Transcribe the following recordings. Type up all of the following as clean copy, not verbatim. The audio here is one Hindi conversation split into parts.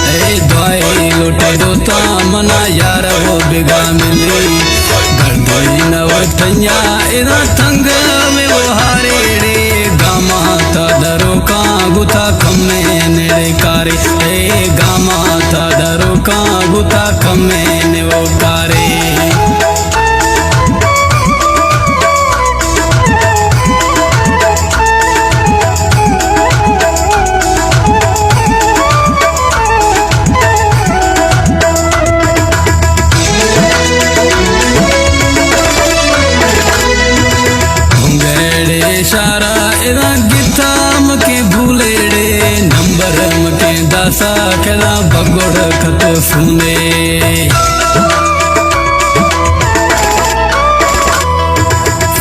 दवाई लुटे दोता मना यार वो बिगा मिली गर्दोई न वठन्या इना तंग में वो हारे रे गामा था दरो का गुथा कमे नेड़े कारे गामा था दरो का गुथा कमे ने वो कारे सारा एदा गिथा मके भूलेड़े नंबर मके दासा केदा बगोड़ खत फूले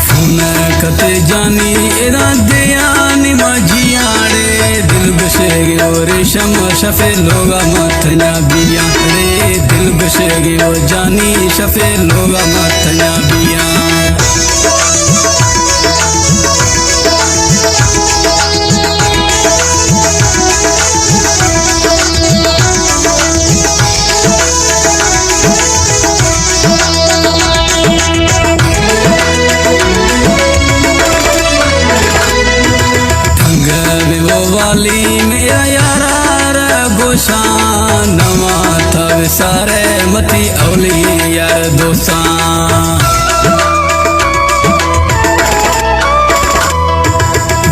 फून कते जानी एदा दयानी माजियाड़े दिल बशेगे वो रेशम शफे लोगा मथना बिया रे दिल बशेगे वो जानी शफे लोगा मथना बिया वाली मेरा यारा गोशा नवा था सारे मती औली यार दोसा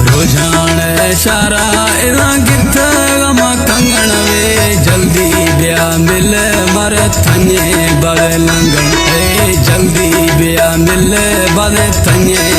रोजान सारा इना गित गमा कंगन वे जल्दी ब्या मिल मर थने बद लंगन जल्दी ब्या मिल बद थने